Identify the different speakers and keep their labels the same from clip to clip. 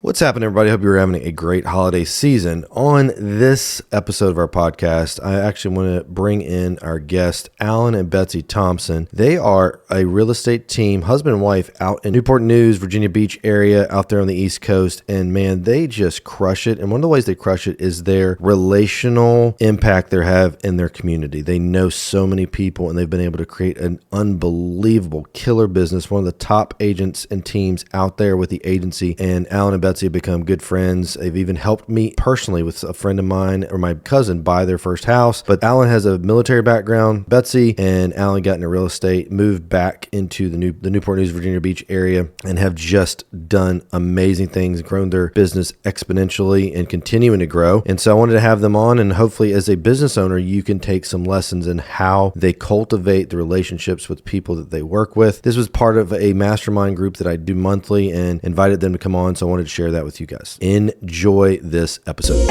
Speaker 1: What's happening, everybody? Hope you're having a great holiday season. On this episode of our podcast, I actually want to bring in our guest, Alan and Betsy Thompson. They are a real estate team, husband and wife, out in Newport News, Virginia Beach area, out there on the East Coast. And man, they just crush it. And one of the ways they crush it is their relational impact they have in their community. They know so many people, and they've been able to create an unbelievable killer business. One of the top agents and teams out there with the agency. And Alan and Betsy have become good friends. They've even helped me personally with a friend of mine or my cousin buy their first house. But Alan has a military background. Betsy and Alan got into real estate, moved back into the Newport News, Virginia Beach area, and have just done amazing things, grown their business exponentially and continuing to grow. And so I wanted to have them on, and hopefully as a business owner, you can take some lessons in how they cultivate the relationships with people that they work with. This was part of a mastermind group that I do monthly and invited them to come on. So I wanted to share that with you guys. Enjoy this episode.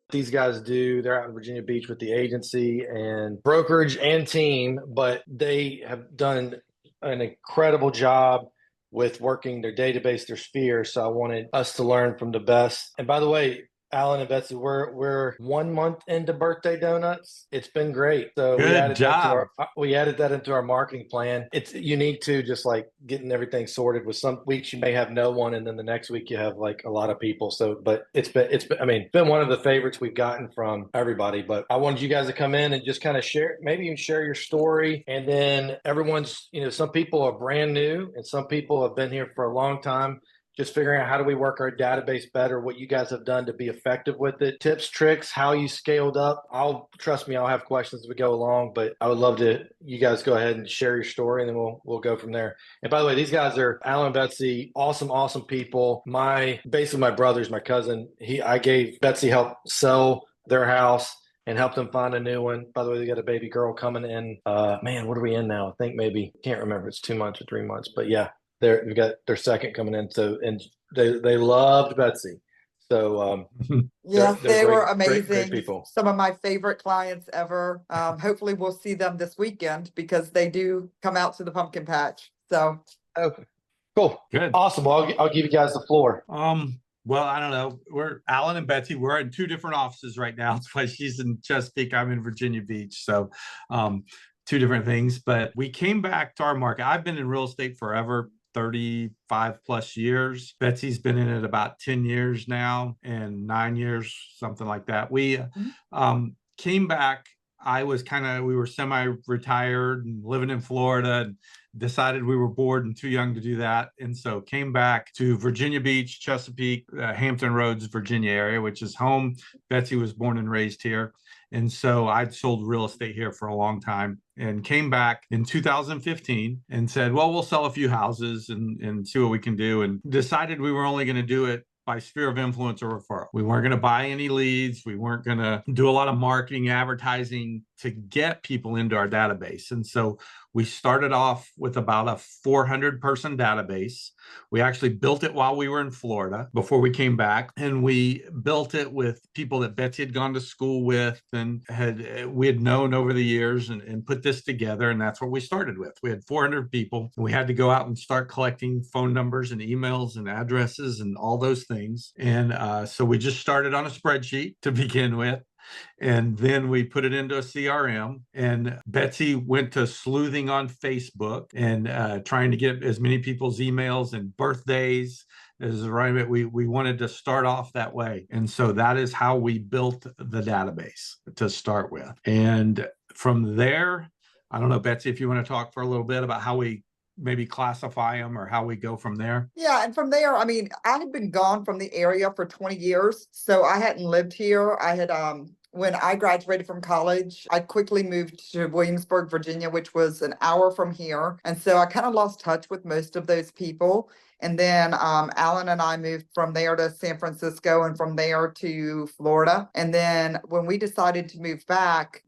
Speaker 1: These guys do, they're out in Virginia Beach with the agency and brokerage and team, but they have done an incredible job with working their database, their sphere. So I wanted us to learn from the best. And by the way, Alan and Betsy, we're 1 month into birthday donuts. It's been great. So
Speaker 2: Good job.
Speaker 1: We added that into our marketing plan. It's unique to just like getting everything sorted. With some weeks you may have no one, and then the next week you have like a lot of people. So, but it's been one of the favorites we've gotten from everybody. But I wanted you guys to come in and just kind of share, maybe even share your story. And then everyone's, some people are brand new, and some people have been here for a long time. Just figuring out how do we work our database better, what you guys have done to be effective with it, tips, tricks, how you scaled up. Trust me, I'll have questions as we go along, but I would love to, you guys go ahead and share your story, and then we'll go from there. And by the way, these guys are Alan and Betsy, awesome people. Basically my brother's my cousin. I gave Betsy help sell their house and help them find a new one. By the way, they got a baby girl coming in. Man, what are we in now? I think can't remember. It's 2 months or 3 months, but yeah. We got their second coming in, so and they loved Betsy. So
Speaker 3: yeah, they were amazing.
Speaker 1: Great people.
Speaker 3: Some of my favorite clients ever. Hopefully, we'll see them this weekend because they do come out to the pumpkin patch. So
Speaker 1: okay, cool,
Speaker 2: good,
Speaker 1: awesome. Well, I'll give you guys the floor.
Speaker 2: Well, I don't know. We're Alan and Betsy. We're in two different offices right now. That's why she's in Chesapeake. I'm in Virginia Beach. So, two different things. But we came back to our market. I've been in real estate forever. 35 plus years. Betsy's been in it about 10 years now, and 9 years, something like that. We came back. We were semi-retired and living in Florida, and decided we were bored and too young to do that. And so came back to Virginia Beach, Chesapeake, Hampton Roads, Virginia area, which is home. Betsy was born and raised here. And so I'd sold real estate here for a long time, and came back in 2015 and said, well, we'll sell a few houses and see what we can do. And decided we were only going to do it by sphere of influence or referral. We weren't going to buy any leads. We weren't going to do a lot of marketing, advertising to get people into our database. And so we started off with about a 400 person database. We actually built it while we were in Florida before we came back. And we built it with people that Betsy had gone to school with and we had known over the years, and put this together. And that's what we started with. We had 400 people. And we had to go out and start collecting phone numbers and emails and addresses and all those things. And so we just started on a spreadsheet to begin with. And then we put it into a CRM, and Betsy went to sleuthing on Facebook and trying to get as many people's emails and birthdays as right. We wanted to start off that way. And so that is how we built the database to start with. And from there, I don't know, Betsy, if you want to talk for a little bit about how we maybe classify them or how we go from there.
Speaker 3: Yeah, and from there, I had been gone from the area for 20 years, so I hadn't lived here. I had when I graduated from college, I quickly moved to Williamsburg, Virginia, which was an hour from here. And so I kind of lost touch with most of those people. And then Alan and I moved from there to San Francisco and from there to Florida. And then when we decided to move back,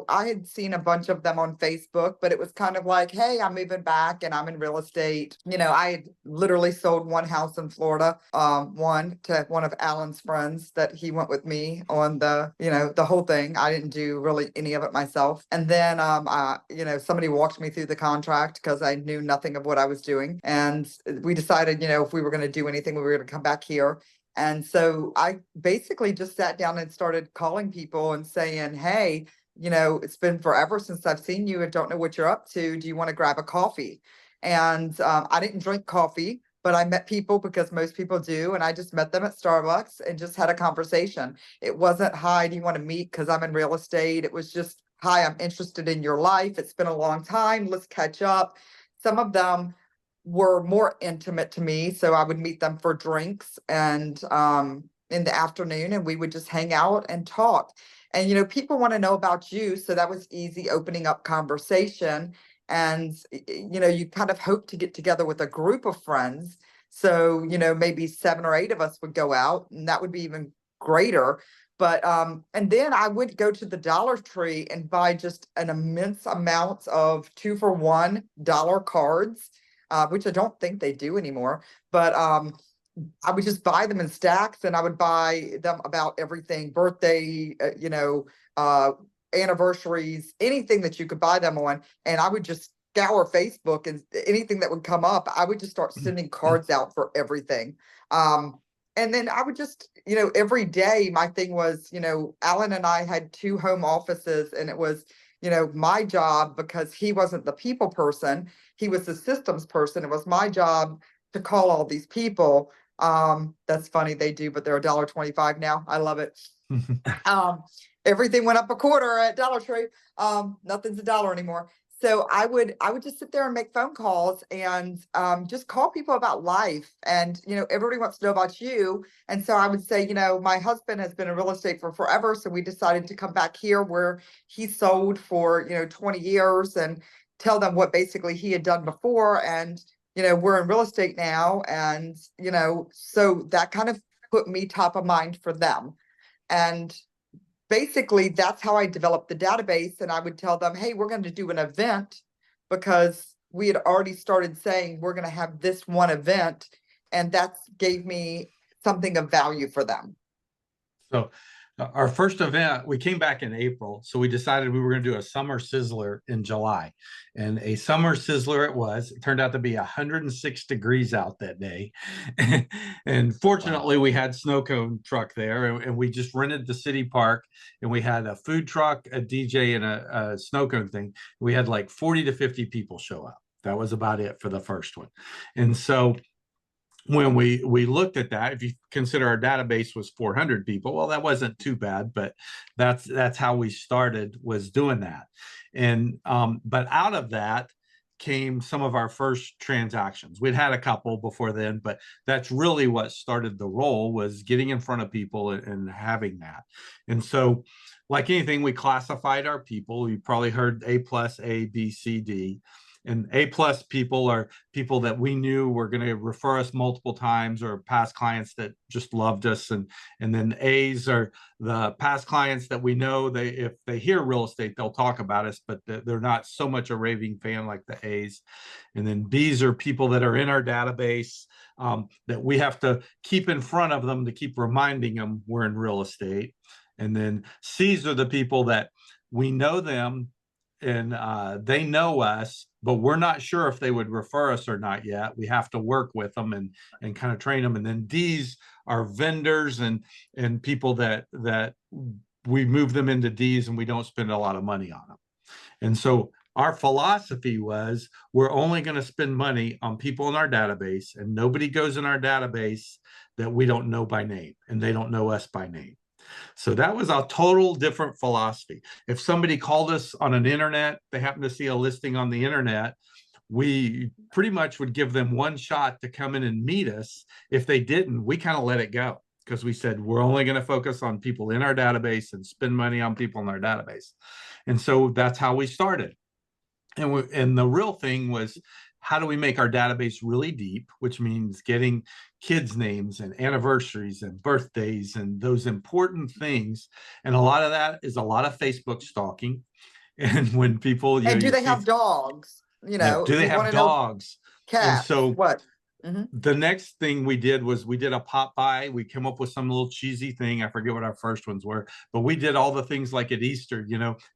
Speaker 3: I had seen a bunch of them on Facebook, but it was kind of like, hey, I'm moving back and I'm in real estate. I had literally sold one house in Florida, one to one of Alan's friends that he went with me on the whole thing. I didn't do really any of it myself. And then, somebody walked me through the contract because I knew nothing of what I was doing. And we decided, if we were going to do anything, we were going to come back here. And so I basically just sat down and started calling people and saying, hey, it's been forever since I've seen you and don't know what you're up to. Do you want to grab a coffee? And I didn't drink coffee, but I met people because most people do. And I just met them at Starbucks and just had a conversation. It wasn't, hi, do you want to meet? Because I'm in real estate. It was just, hi, I'm interested in your life. It's been a long time. Let's catch up. Some of them were more intimate to me. So I would meet them for drinks and in the afternoon, and we would just hang out and talk. And, people want to know about you. So that was easy opening up conversation. And, you kind of hope to get together with a group of friends. So, maybe 7 or 8 of us would go out, and that would be even greater. But and then I would go to the Dollar Tree and buy just an immense amount of 2-for-$1 cards, which I don't think they do anymore. But I would just buy them in stacks, and I would buy them about everything, birthday, anniversaries, anything that you could buy them on. And I would just scour Facebook, and anything that would come up, I would just start sending cards out for everything. And then I would just, every day my thing was, Alan and I had 2 home offices, and it was, my job, because he wasn't the people person, he was the systems person. It was my job to call all these people. That's funny, they do, but they're $1.25 now. I love it. Everything went up a quarter at Dollar Tree. Nothing's $1 anymore. So I would just sit there and make phone calls and just call people about life. And, everybody wants to know about you. And so I would say, my husband has been in real estate for forever. So we decided to come back here where he sold for, 20 years, and tell them what basically he had done before. And, we're in real estate now. And, so that kind of put me top of mind for them. And basically, that's how I developed the database. And I would tell them, hey, we're going to do an event, because we had already started saying we're going to have this one event. And that gave me something of value for them.
Speaker 2: So our first event, we came back in April. So we decided we were going to do a summer sizzler in July. And a summer sizzler it was. It turned out to be 106 degrees out that day. And fortunately, we had snow cone truck there, and we just rented the city park, and we had a food truck, a DJ, and a snow cone thing. We had like 40 to 50 people show up. That was about it for the first one. And so when we looked at that, if you consider our database was 400 people, well, that wasn't too bad, but that's how we started, was doing that. And but out of that came some of our first transactions. We'd had a couple before then, but that's really what started the role, was getting in front of people and having that. And so, like anything, we classified our people. You probably heard A+, A, B, C, D. And A+ people are people that we knew were going to refer us multiple times, or past clients that just loved us. And then A's are the past clients that we know, if they hear real estate, they'll talk about us, but they're not so much a raving fan like the A's. And then B's are people that are in our database, that we have to keep in front of them to keep reminding them we're in real estate. And then C's are the people that we know them, and they know us, but we're not sure if they would refer us or not yet. We have to work with them and kind of train them. And then D's are vendors and people that we move them into D's, and we don't spend a lot of money on them. And so our philosophy was, we're only going to spend money on people in our database, and nobody goes in our database that we don't know by name, and they don't know us by name. So that was a total different philosophy. If somebody called us on an internet, they happened to see a listing on the internet, we pretty much would give them one shot to come in and meet us. If they didn't, we kind of let it go, because we said, we're only going to focus on people in our database and spend money on people in our database. And so that's how we started. And the real thing was how do we make our database really deep, which means getting kids' names and anniversaries and birthdays and those important things. And a lot of that is a lot of Facebook stalking. And when people,
Speaker 3: And do
Speaker 2: you
Speaker 3: they
Speaker 2: see,
Speaker 3: have dogs?
Speaker 2: do they
Speaker 3: You want
Speaker 2: have
Speaker 3: to know
Speaker 2: dogs? And
Speaker 3: cats,
Speaker 2: so
Speaker 3: what? Mhm.
Speaker 2: the next thing we did was we did a pop by. We came up with some little cheesy thing. I forget what our first ones were, but we did all the things like at Easter,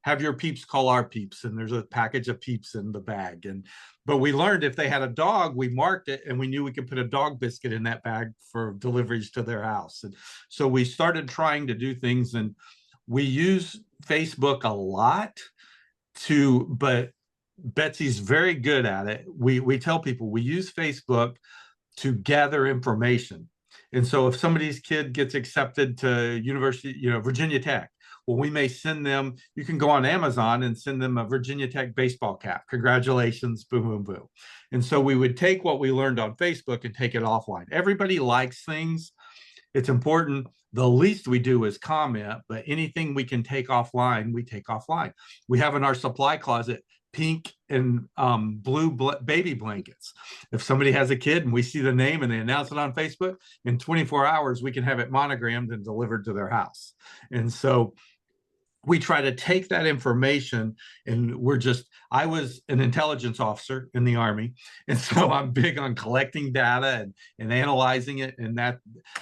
Speaker 2: have your peeps call our peeps, and there's a package of peeps in the bag. But we learned if they had a dog, we marked it, and we knew we could put a dog biscuit in that bag for deliveries to their house. And so we started trying to do things, and we use Facebook a lot but Betsy's very good at it. We tell people we use Facebook to gather information. And so if somebody's kid gets accepted to university, Virginia Tech, well, we may send them, you can go on Amazon and send them a Virginia Tech baseball cap. Congratulations, boom, boom, boom. And so we would take what we learned on Facebook and take it offline. Everybody likes things. It's important. The least we do is comment, but anything we can take offline, we take offline. We have in our supply closet pink and blue baby blankets. If somebody has a kid and we see the name and they announce it on Facebook, in 24 hours, we can have it monogrammed and delivered to their house. And so we try to take that information, and I was an intelligence officer in the Army. And so I'm big on collecting data and analyzing it. And that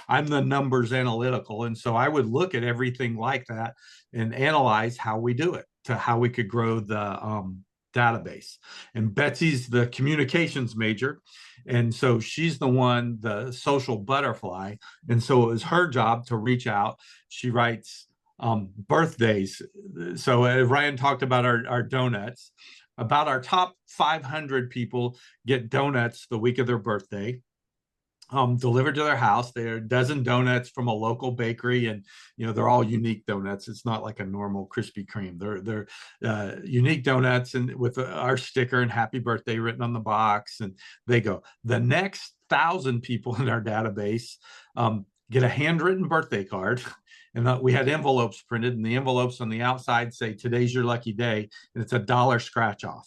Speaker 2: I'm the numbers analytical. And so I would look at everything like that and analyze how we do it to how we could grow the database. And Betsy's the communications major. And so she's the social butterfly. And so it was her job to reach out. She writes birthdays. So Ryan talked about our donuts. About our top 500 people get donuts the week of their birthday, delivered to their house. They're a dozen donuts from a local bakery, and they're all unique donuts. It's not like a normal Krispy Kreme. They're unique donuts, and with our sticker and happy birthday written on the box. And they go. The next 1,000 people in our database get a handwritten birthday card. And we had envelopes printed, and the envelopes on the outside say, "Today's your lucky day," and it's $1 scratch off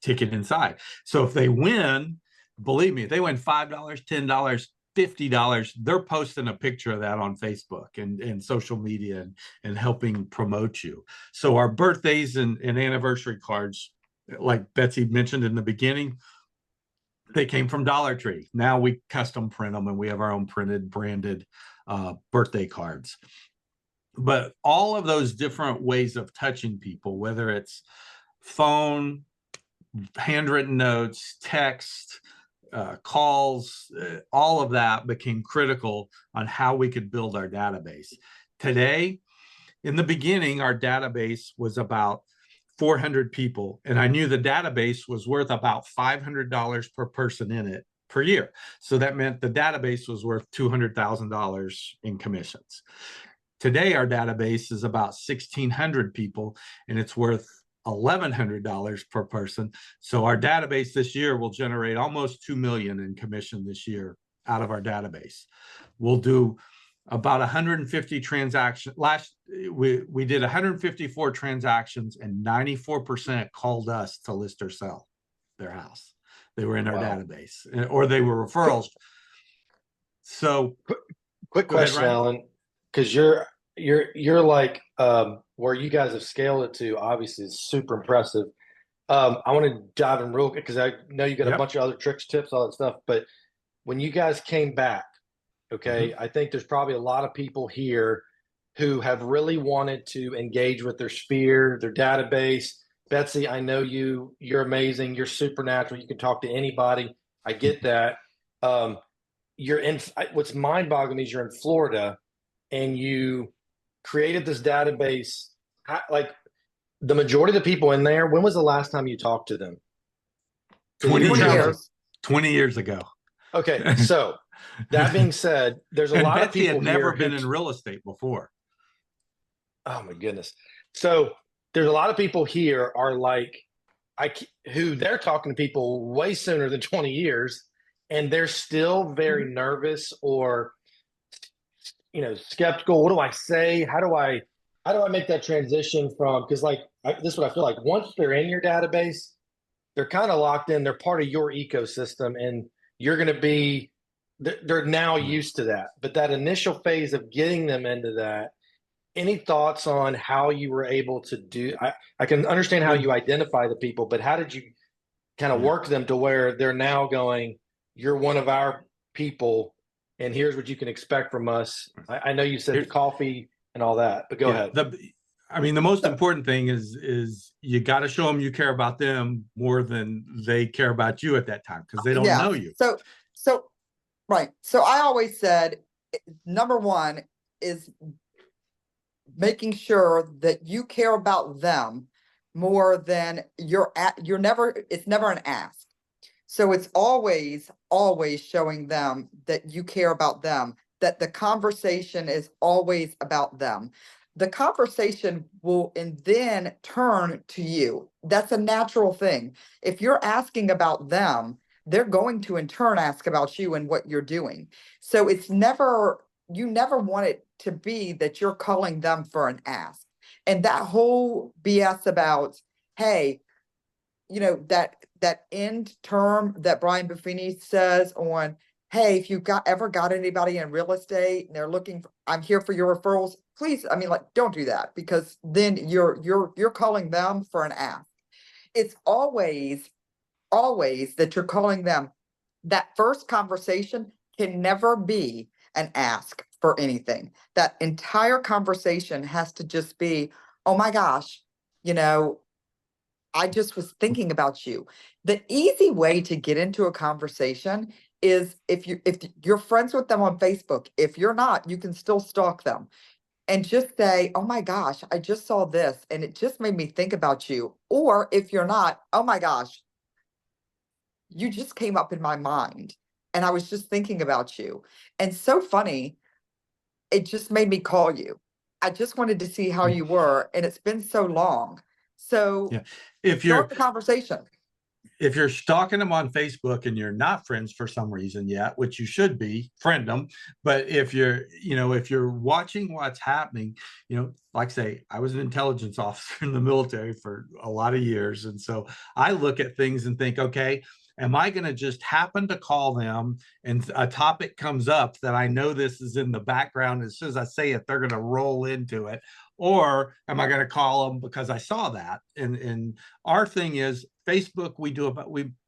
Speaker 2: ticket inside. So if they win, believe me, if they win $5, $10, $50, they're posting a picture of that on Facebook and social media and helping promote you. So our birthdays and anniversary cards, like Betsy mentioned in the beginning, they came from Dollar Tree. Now we custom print them, and we have our own printed, branded birthday cards. But all of those different ways of touching people, whether it's phone, handwritten notes, text, calls, all of that became critical on how we could build our database. Today, in the beginning, our database was about 400 people, and I knew the database was worth about $500 per person in it per year. So that meant the database was worth $200,000 in commissions. Today, our database is about 1,600 people, and it's worth $1,100 per person. So our database this year will generate almost $2 million in commission this year out of our database. We'll do about 150 transactions. We did 154 transactions, and 94% called us to list or sell their house. They were in our database, or they were referrals. So
Speaker 4: quick question, ahead, Alan, because you're like where you guys have scaled it to, obviously is super impressive. I want to dive in real quick because I know you got a bunch of other tricks, tips, all that stuff. But when you guys came back, okay, I think there's probably a lot of people here who have really wanted to engage with their sphere, their database. Betsy, I know you're amazing. You're supernatural. You can talk to anybody. I get that. What's mind-boggling is you're in Florida and you created this database. Like the majority of the people in there, when was the last time you talked to them?
Speaker 2: 20 years. 20 years ago.
Speaker 4: Okay, so that being said, there's a lot of people
Speaker 2: had never been in real estate before.
Speaker 4: Oh my goodness. So there's a lot of people here are like, who they're talking to people way sooner than 20 years, and they're still very nervous or, skeptical. What do I say? How do I make that transition from, because this is what I feel like. Once they're in your database, they're kind of locked in. They're part of your ecosystem, and you're going to be. They're now used to that. But that initial phase of getting them into that. Any thoughts on how you were able to do? I can understand how you identify the people, but how did you kind of work them to where they're now going, you're one of our people, and here's what you can expect from us. I know you said the coffee and all that, but go ahead.
Speaker 2: The most important thing is you got to show them you care about them more than they care about you at that time, because they don't know you.
Speaker 3: So right. So I always said, number one is making sure that you care about them more than it's never an ask. So it's always showing them that you care about them, that the conversation is always about them. The conversation will and then turn to you. That's a natural thing. If you're asking about them, they're going to in turn ask about you and what you're doing. So you never want it to be that you're calling them for an ask. And that whole BS about, hey, that end term that Brian Buffini says on, hey, if you ever got anybody in real estate and they're looking I'm here for your referrals, please, don't do that, because then you're calling them for an ask. It's always that you're calling them. That first conversation can never be an ask for anything. That entire conversation has to just be, oh my gosh, I just was thinking about you. The easy way to get into a conversation is if you're friends with them on Facebook. If you're not, you can still stalk them and just say, oh my gosh, I just saw this and it just made me think about you. Or if you're not, oh my gosh, you just came up in my mind and I was just thinking about you. And so funny, it just made me call you. I just wanted to see how you were, and it's been so long. So
Speaker 2: if you're
Speaker 3: start the conversation.
Speaker 2: If you're stalking them on Facebook and you're not friends for some reason yet, which you should be, friend them. But if you're watching what's happening, like I say, I was an intelligence officer in the military for a lot of years. And so I look at things and think, okay, am I going to just happen to call them and a topic comes up that I know this is in the background? As soon as I say it, they're going to roll into it. Or am I going to call them because I saw that? And our thing is Facebook.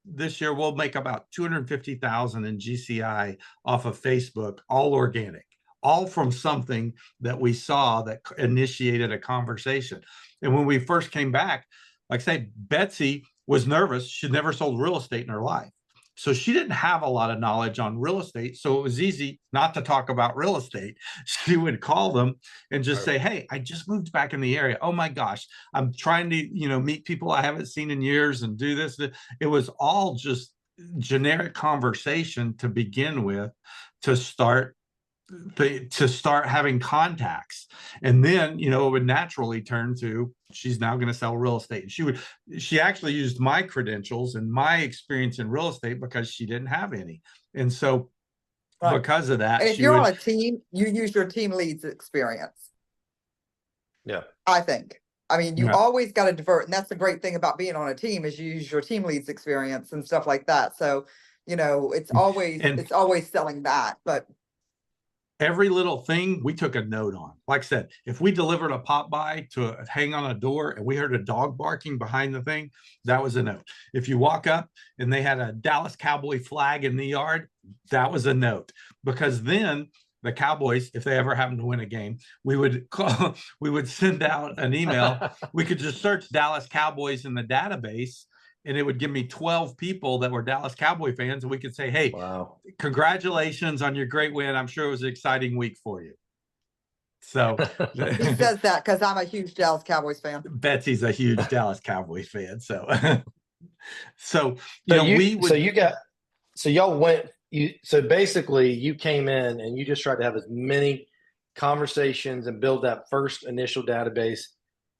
Speaker 2: This year we'll make about 250,000 in GCI off of Facebook, all organic, all from something that we saw that initiated a conversation. And when we first came back, like I say, Betsy was nervous. She'd never sold real estate in her life. So she didn't have a lot of knowledge on real estate. So it was easy not to talk about real estate. She would call them and just say, hey, I just moved back in the area. Oh my gosh, I'm trying to, meet people I haven't seen in years and do this. It was all just generic conversation to begin with, to start having contacts. And then it would naturally turn to, she's now going to sell real estate. She actually used my credentials and my experience in real estate because she didn't have any. And so because of that,
Speaker 3: and if you're on a team, you use your team leads experience. I think you always got to divert, and that's the great thing about being on a team is you use your team leads experience and stuff like that. So it's always selling that. But
Speaker 2: every little thing we took a note on. Like I said, if we delivered a pop by to hang on a door and we heard a dog barking behind the thing, that was a note. If you walk up and they had a Dallas Cowboy flag in the yard, that was a note. Because then the Cowboys, if they ever happened to win a game, we would send out an email. We could just search Dallas Cowboys in the database, and it would give me 12 people that were Dallas Cowboy fans. And we could say, hey, wow, congratulations on your great win. I'm sure it was an exciting week for you. So
Speaker 3: he says that because I'm a huge Dallas Cowboys fan.
Speaker 2: Betsy's a huge Dallas Cowboy fan. So,
Speaker 4: basically you came in and you just tried to have as many conversations and build that first initial database.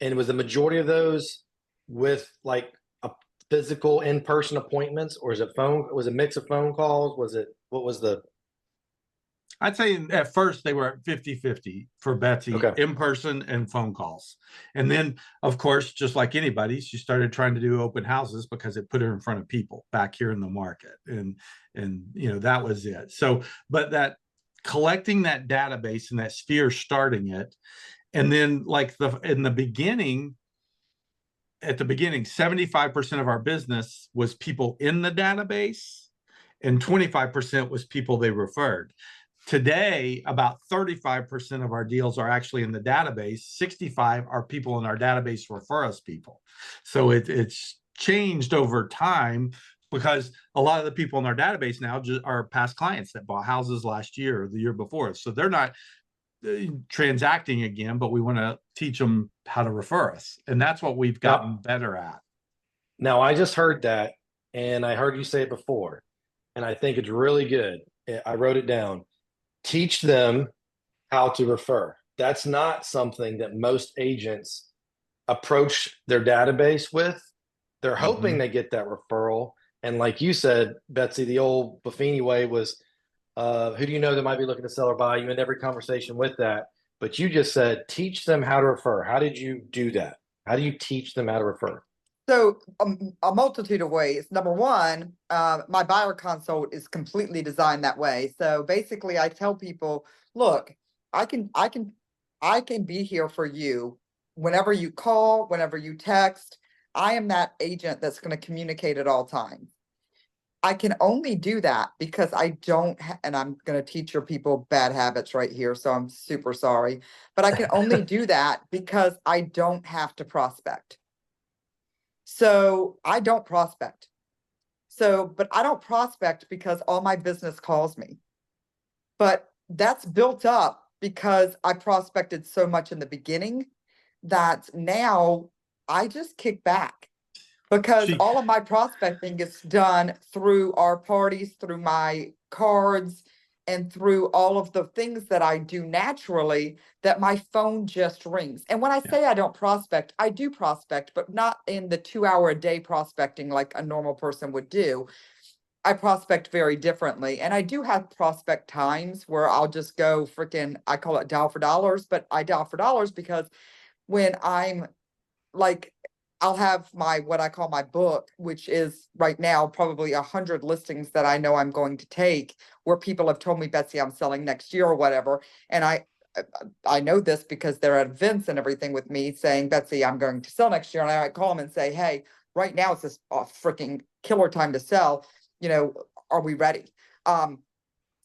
Speaker 4: And was the majority of those with like physical in-person appointments, or was it a mix of phone calls? What was the
Speaker 2: I'd say at first they were at 50-50 for Betsy,
Speaker 4: Okay.
Speaker 2: in person and phone calls. And then, of course, just like anybody, she started trying to do open houses because it put her in front of people back here in the market. And that was it. So, but that collecting that database and that sphere, starting it, and then like in the beginning, at the beginning, 75% of our business was people in the database and 25% was people they referred. Today, about 35% of our deals are actually in the database. 65 are people in our database refer us people. So it's changed over time because a lot of the people in our database now just are past clients that bought houses last year or the year before. So they're not transacting again, but we want to teach them how to refer us. And that's what we've gotten better at.
Speaker 4: Now, I just heard that, and I heard you say it before, and I think it's really good. I wrote it down. Teach them how to refer. That's not something that most agents approach their database with. They're hoping they get that referral. And like you said, Betsy, the old Buffini way was, who do you know that might be looking to sell or buy? You end every conversation with that. But you just said, teach them how to refer. How did you do that? How do you teach them how to refer?
Speaker 3: So a multitude of ways. Number one, my buyer consult is completely designed that way. So basically I tell people, look, I can be here for you whenever you call, whenever you text. I am that agent that's going to communicate at all times. I can only do that because I don't, and I'm going to teach your people bad habits right here. So I'm super sorry, but I can only do that because I don't have to prospect. So I don't prospect. But I don't prospect because all my business calls me. But that's built up because I prospected so much in the beginning that now I just kick back because all of my prospecting is done through our parties, through my cards, and through all of the things that I do naturally, that my phone just rings. And when I say I don't prospect, I do prospect, but not in the 2 hour a day prospecting like a normal person would do. I prospect very differently. And I do have prospect times where I'll just go freaking, I call it dial for dollars, but I dial for dollars because when I'm like, I'll have my, what I call my book, which is right now probably 100 listings that I know I'm going to take, where people have told me, Betsy, I'm selling next year or whatever. And I know this because they're at events and everything with me saying, Betsy, I'm going to sell next year. And I call them and say, hey, right now it's this freaking killer time to sell. Are we ready? And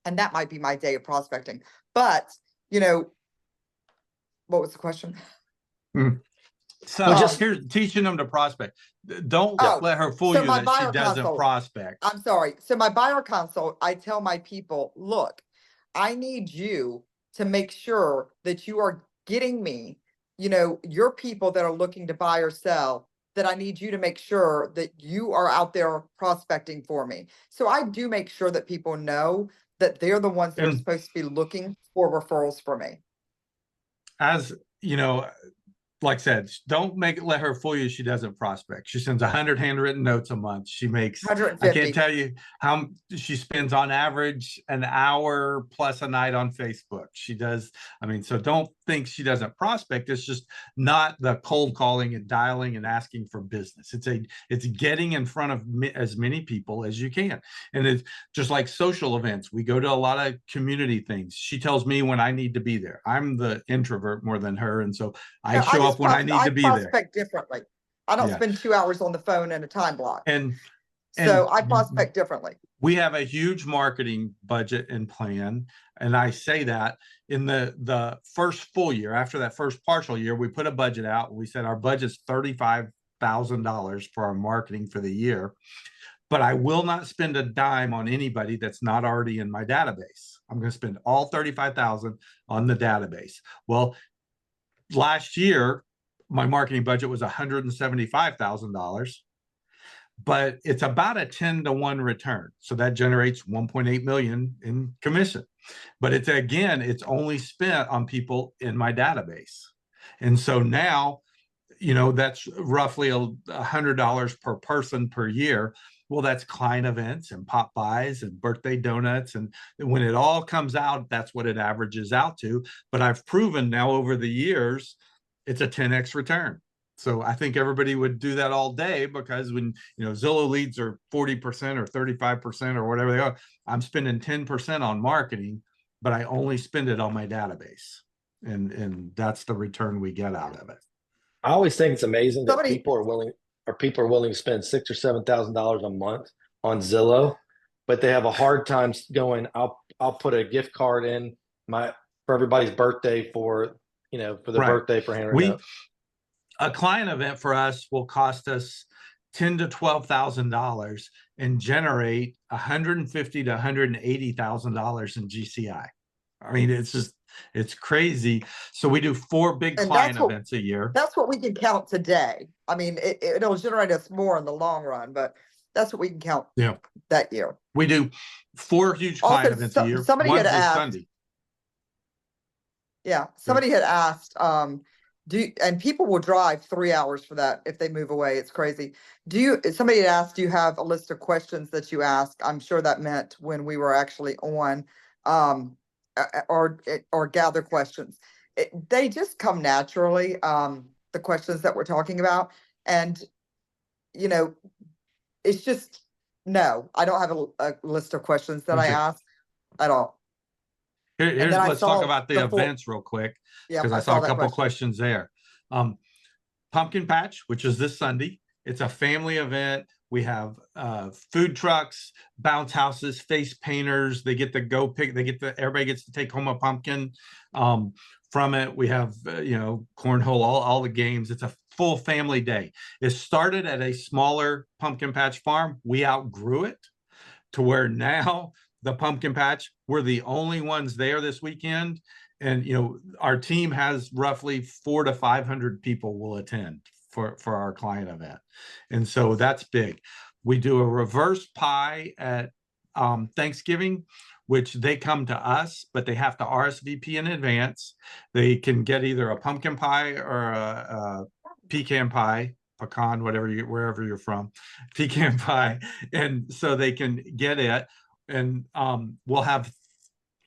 Speaker 3: that might be my day of prospecting. But, what was the question?
Speaker 2: So just here's teaching them to prospect. Don't let her fool you that she doesn't prospect.
Speaker 3: I'm sorry. So my buyer consult, I tell my people, look, I need you to make sure that you are getting me, your people that are looking to buy or sell, that I need you to make sure that you are out there prospecting for me. So I do make sure that people know that they're the ones that are supposed to be looking for referrals for me.
Speaker 2: As you know, like I said, don't let her fool you. She doesn't prospect. She sends 100 handwritten notes a month. She makes, 150. I can't tell you how she spends on average an hour plus a night on Facebook. She does. So don't think she doesn't prospect. It's just not the cold calling and dialing and asking for business. It's getting in front of as many people as you can. And it's just like social events. We go to a lot of community things. She tells me when I need to be there. I'm the introvert more than her. And so I show up when I need to be there. I
Speaker 3: prospect differently. I don't spend 2 hours on the phone in a time block.
Speaker 2: And
Speaker 3: so I prospect differently.
Speaker 2: We have a huge marketing budget and plan. And I say that in the first full year, after that first partial year, we put a budget out. And we said our budget's $35,000 for our marketing for the year. But I will not spend a dime on anybody that's not already in my database. I'm going to spend all $35,000 on the database. Well, last year, my marketing budget was $175,000, but it's about a 10-to-1 return. So that generates 1.8 million in commission. But it's only spent on people in my database. And so now, that's roughly $100 per person per year. Well, that's client events and pop buys and birthday donuts. And when it all comes out, that's what it averages out to. But I've proven now over the years, it's a 10x return. So I think everybody would do that all day, because when, Zillow leads are 40% or 35% or whatever they are, I'm spending 10% on marketing, but I only spend it on my database. And that's the return we get out of it.
Speaker 4: I always think it's amazing that
Speaker 3: Somebody-
Speaker 4: people are willing to spend $6,000 or $7,000 a month on Zillow, but they have a hard time going, I'll put a gift card in for everybody's birthday for their birthday for handwritten.
Speaker 2: A client event for us will cost us $10,000 to $12,000 and generate $150,000 to $180,000 in GCI. I mean, it's crazy. So we do 4 big client events a year.
Speaker 3: That's what we can count today. I mean, it'll generate us more in the long run, but that's what we can count that year.
Speaker 2: We do 4 huge client events a year.
Speaker 3: Somebody had asked,
Speaker 2: Sunday.
Speaker 3: Yeah, somebody had asked, and people will drive 3 hours for that if they move away. It's crazy. Somebody had asked, do you have a list of questions that you ask? I'm sure that meant when we were actually on, or gather questions. They just come naturally, the questions that we're talking about. And, it's just, no, I don't have a list of questions that I ask at all.
Speaker 2: Let's talk about the events real quick, because I saw a couple questions there. Pumpkin Patch, which is this Sunday. It's a family event. We have food trucks, bounce houses, face painters. They get to go pick. Everybody gets to take home a pumpkin from it. We have cornhole, all the games. It's a full family day. It started at a smaller pumpkin patch farm. We outgrew it to where now the pumpkin patch, we're the only ones there this weekend. And, our team has roughly 400 to 500 people will attend for our client event. And so that's big. We do a reverse pie at Thanksgiving, which they come to us, but they have to RSVP in advance. They can get either a pumpkin pie or a pecan pie, pecan, wherever you're from, pecan pie. And so they can get it. And we'll have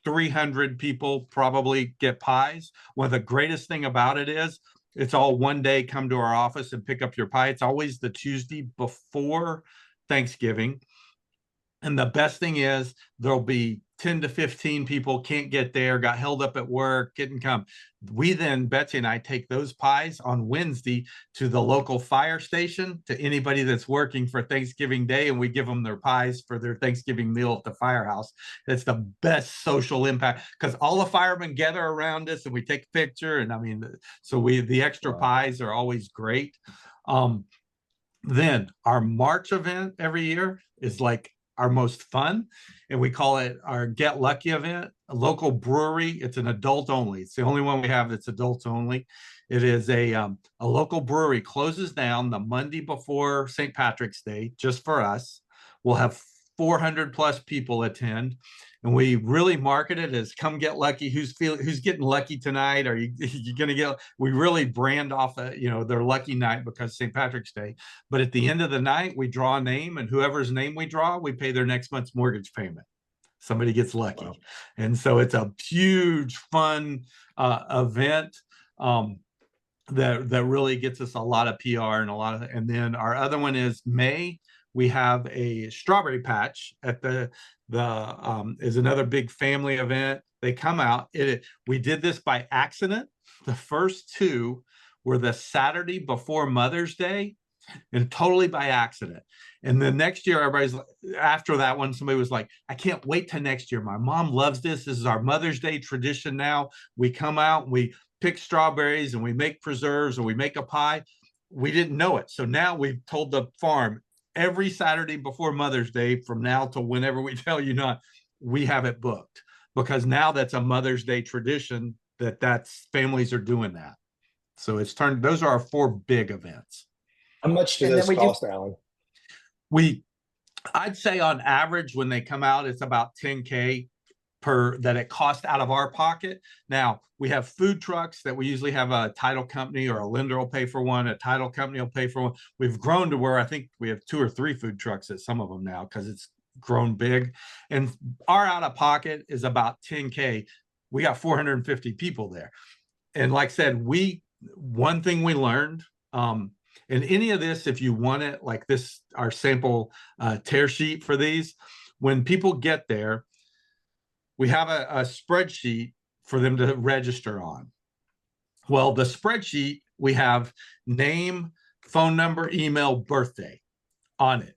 Speaker 2: 300 people probably get pies. One of the greatest thing about it is it's all one day. Come to our office and pick up your pie. It's always the Tuesday before Thanksgiving. And the best thing is there'll be 10 to 15 people can't get there, got held up at work, couldn't come. We then, Betsy and I, take those pies on Wednesday to the local fire station, to anybody that's working for Thanksgiving Day, and we give them their pies for their Thanksgiving meal at the firehouse. It's the best social impact, because all the firemen gather around us and we take a picture. And I mean, so the extra pies are always great. Then our March event every year is like our most fun, and we call it our Get Lucky event. A local brewery. It's an adult only. It's the only one we have that's adults only. It is a local brewery, closes down the Monday before St. Patrick's Day just for us. We'll have 400 plus people attend, and we really market it as come get lucky. Who's getting lucky tonight? Are you going to get? We really brand off their lucky night because St. Patrick's Day. But at the end of the night, we draw a name, and whoever's name we draw, we pay their next month's mortgage payment. Somebody gets lucky. Wow. And so it's a huge fun event that really gets us a lot of PR and then our other one is May. We have a strawberry patch at is another big family event. They come out. We did this by accident. The first 2 were the Saturday before Mother's Day, and totally by accident. And the next year, after that one, somebody was like, I can't wait till next year. My mom loves this. This is our Mother's Day tradition now. We come out, and we pick strawberries, and we make preserves, and we make a pie. We didn't know it. So now we've told the farm every Saturday before Mother's Day from now to whenever we tell you not, we have it booked, because now that's a Mother's Day tradition that's families are doing that. So those are our 4 big events.
Speaker 4: How much do those cost, Alan?
Speaker 2: I'd say on average when they come out, it's about $10K that it cost out of our pocket. Now we have food trucks that we usually have a title company or a lender will pay for one, a title company will pay for one. We've grown to where I think we have 2 or 3 food trucks at some of them now because it's grown big. And our out of pocket is about $10K. We got 450 people there. And like I said, one thing we learned, and any of this, if you want it, like this, our sample tear sheet for these, when people get there, we have a spreadsheet for them to register on. Well, the spreadsheet, we have name, phone number, email, birthday on it.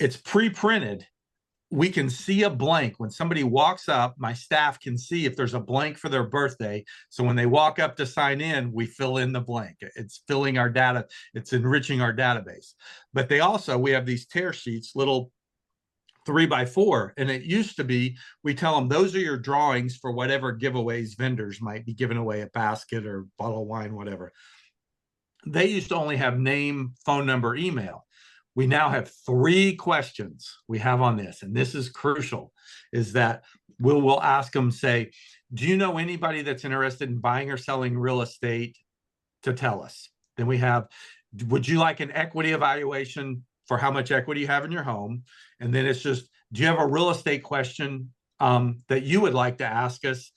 Speaker 2: It's pre-printed. We can see a blank. When somebody walks up, my staff can see if there's a blank for their birthday. So when they walk up to sign in, we fill in the blank. It's filling our data. It's enriching our database. But we have these tear sheets, little 3x4, and it used to be we tell them those are your drawings for whatever giveaways vendors might be giving away, a basket or bottle of wine, whatever. They used to only have name, phone number, email. We now have 3 questions we have on this, and this is crucial, is that we'll ask them, say, do you know anybody that's interested in buying or selling real estate to tell us? Then we have, would you like an equity evaluation for how much equity you have in your home? And then it's just, do you have a real estate question that you would like to ask us,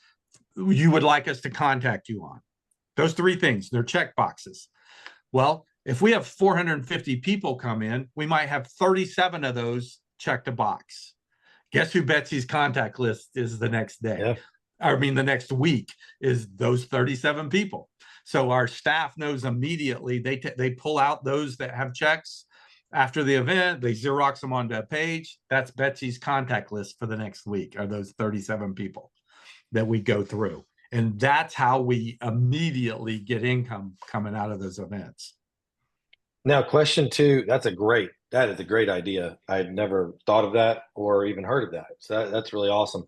Speaker 2: you would like us to contact you on? Those 3 things, they're check boxes. Well, if we have 450 people come in, we might have 37 of those checked a box. Guess who Betsy's contact list is the next day?
Speaker 4: Yeah.
Speaker 2: The next week is those 37 people. So our staff knows immediately. They pull out those that have checks. After the event, they Xerox them onto a page. That's Betsy's contact list for the next week, are those 37 people that we go through. And that's how we immediately get income coming out of those events.
Speaker 4: Now, question 2, that is a great idea. I had never thought of that or even heard of that. So that's really awesome.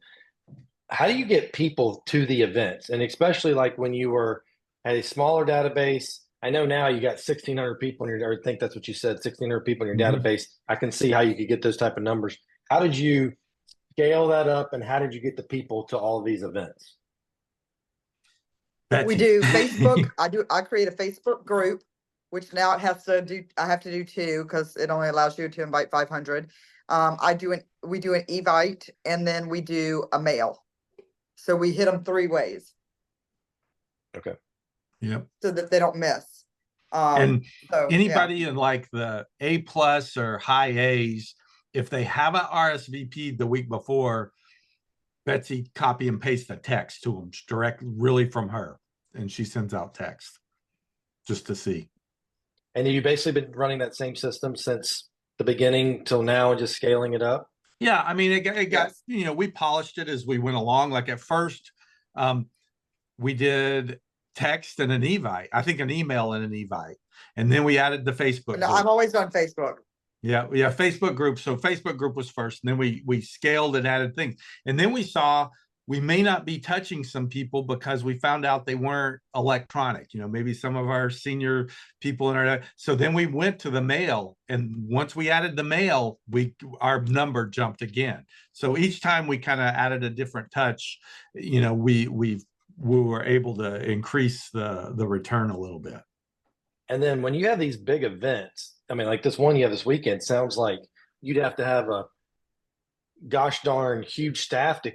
Speaker 4: How do you get people to the events? And especially like when you were at a smaller database, I know now you got 1,600 people in your, or I think that's what you said, 1,600 people in your database. I can see how you could get those type of numbers. How did you scale that up, and how did you get the people to all of these events?
Speaker 3: We do Facebook. I create a Facebook group, which now I have to do 2 because it only allows you to invite 500. We do an evite, and then we do a mail. So we hit them 3 ways.
Speaker 4: Okay.
Speaker 2: Yep.
Speaker 3: So that they don't miss.
Speaker 2: And anybody in like the A+ or high A's, if they haven't RSVP'd the week before, Betsy copy and paste the text to them direct, really from her, and she sends out text just to see.
Speaker 4: And you've basically been running that same system since the beginning till now and just scaling it up?
Speaker 2: Yeah, I mean, it got, we polished it as we went along. Like at first, we did text and an evite, I think an email and an evite. And then we added the Facebook
Speaker 3: No, I've always done Facebook.
Speaker 2: Yeah, Facebook group. So Facebook group was first, and then we scaled and added things. And then we saw we may not be touching some people because we found out they weren't electronic, maybe some of our senior people in our, so then we went to the mail. And once we added the mail, our number jumped again. So each time we kind of added a different touch, we were able to increase the return a little bit.
Speaker 4: And then when you have these big events, I mean, like this one you have this weekend, sounds like you'd have to have a gosh darn huge staff to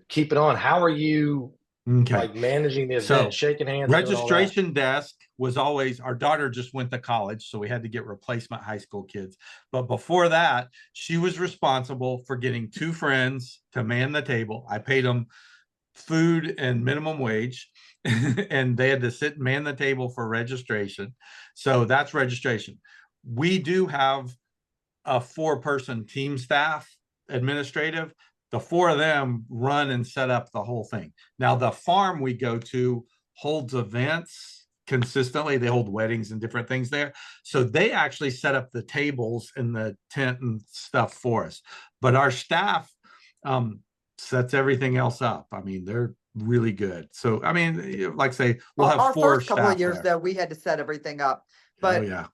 Speaker 4: keep it on. How are you like managing the event, shaking hands?
Speaker 2: Registration desk was always, our daughter just went to college, so we had to get replacement high school kids. But before that, she was responsible for getting 2 friends to man the table. I paid them food and minimum wage, and they had to sit and man the table for registration. So that's registration. We do have a 4-person team staff, administrative. The 4 of them run and set up the whole thing. Now, the farm we go to holds events consistently. They hold weddings and different things there. So they actually set up the tables and the tent and stuff for us. But our staff sets everything else up. I mean, they're really good. So, I mean, like say, we'll have
Speaker 3: our
Speaker 2: 4
Speaker 3: first couple
Speaker 2: staff
Speaker 3: of years
Speaker 2: there.
Speaker 3: Though, we had to set everything up. But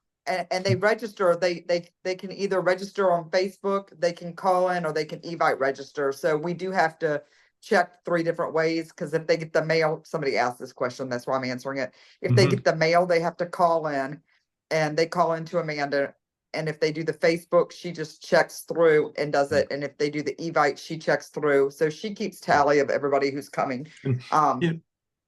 Speaker 3: and they register, they can either register on Facebook, they can call in, or they can evite register. So we do have to check 3 different ways, because if they get the mail, somebody asked this question, that's why I'm answering it. If they
Speaker 2: Mhm.
Speaker 3: get the mail, they have to call in, and they call into Amanda. And if they do the Facebook, she just checks through and does it. And if they do the Evite, she checks through. So she keeps tally of everybody who's coming.
Speaker 2: And, you know,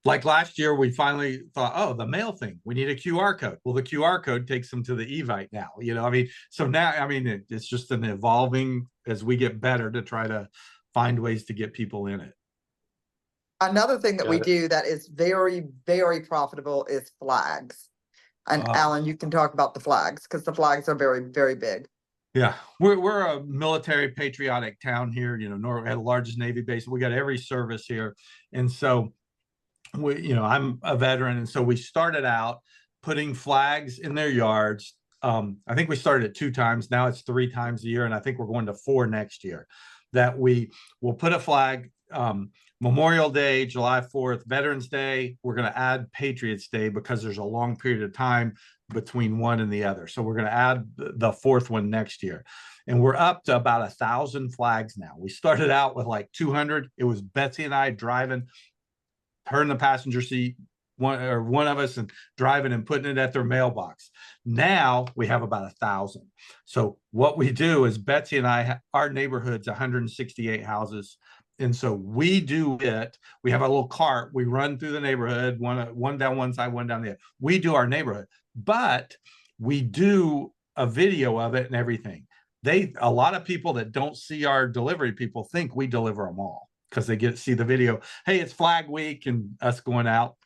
Speaker 2: like last year, we finally thought, oh, the mail thing, we need a QR code. Well, the QR code takes them to the Evite now, you know, I mean, so now, I mean, it's just an evolving as we get better to try to find ways to get people in it.
Speaker 3: Another thing that we
Speaker 4: Got it.
Speaker 3: do that is very, very profitable is flags. And
Speaker 2: Oh.
Speaker 3: Alan, you can talk about the flags, because the flags are very, very big.
Speaker 2: Yeah, we're a military patriotic town here, you know, had the largest Navy base. We got every service here. And so you know, I'm a veteran, and so we started out putting flags in their yards. I think we started it 2 times. Now it's 3 times a year, and I think we're going to 4 next year. That we will put a flag. Memorial Day, July 4th, Veterans Day. We're going to add Patriots Day because there's a long period of time between one and the other. So we're going to add the 4th one next year. And we're up to about 1,000 flags now. We started out with like 200. It was Betsy and I driving, her in the passenger seat, one of us, and driving and putting it at their mailbox. Now we have about 1,000. So what we do is Betsy and I, our neighborhood's 168 houses. And so we do it. We have a little cart. We run through the neighborhood, one down one side, one down the other. We do our neighborhood, but we do a video of it and everything. A lot of people that don't see our delivery people think we deliver them all, because they see the video. Hey, it's Flag Week and us going out.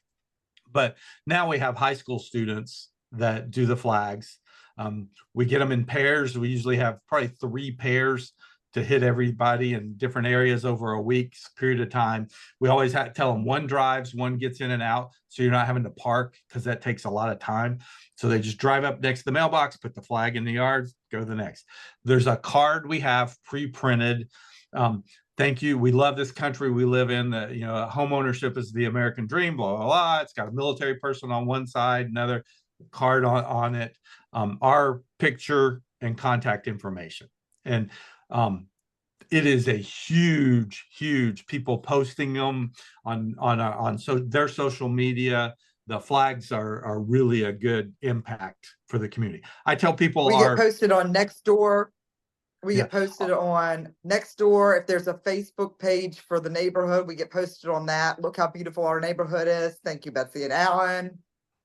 Speaker 2: But now we have high school students that do the flags. We get them in pairs. We usually have probably 3 pairs to hit everybody in different areas over a week's period of time. We always have to tell them one drives, one gets in and out, so you're not having to park, because that takes a lot of time. So they just drive up next to the mailbox, put the flag in the yards, go to the next. There's a card we have pre-printed. Thank you. We love this country we live in. You know, home ownership is the American dream, blah, blah, blah. It's got a military person on one side, another card on it, our picture and contact information. And it is a huge, huge, people posting them on their social media. The flags are really a good impact for the community. I tell people
Speaker 3: We get posted on Nextdoor. We
Speaker 2: Yeah.
Speaker 3: get posted on Nextdoor. If there's a Facebook page for the neighborhood, we get posted on that. Look how beautiful our neighborhood is. Thank you, Betsy and Alan.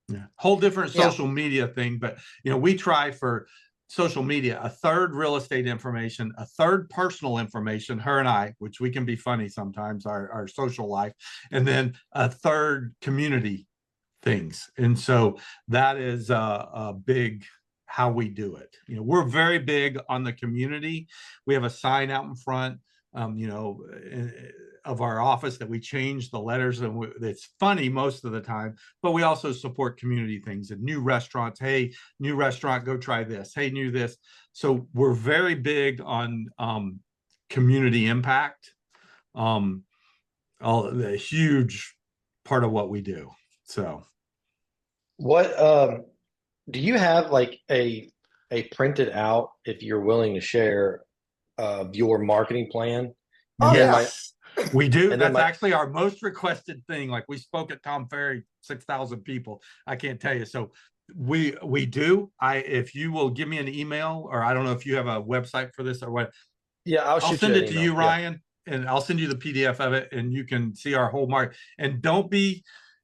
Speaker 2: Yeah, whole different social media thing. But, you know, we try for social media, 1/3 real estate information, 1/3 personal information, her and I, which we can be funny sometimes, our social life, and then 1/3 community things. And so that is a big how we do it. You know, we're very big on the community. We have a sign out in front, you know, of our office that we change the letters, and it's funny most of the time, but we also support community things and new restaurants. Hey, new restaurant, go try this. Hey, new this. So we're very big on community impact. A huge part of what we do. So
Speaker 4: what do you have, like a printed out, if you're willing to share, your marketing plan?
Speaker 3: Oh,
Speaker 2: yes, we do.
Speaker 4: And then
Speaker 2: That's actually our most requested thing. Like, we spoke at Tom Ferry, 6,000 people. I can't tell you. So we do. If you will give me an email, or I don't know if you have a website for this or what.
Speaker 4: Yeah,
Speaker 2: I'll send it to you,
Speaker 4: Yeah.
Speaker 2: Ryan, and I'll send you the PDF of it, and you can see our whole market. And don't be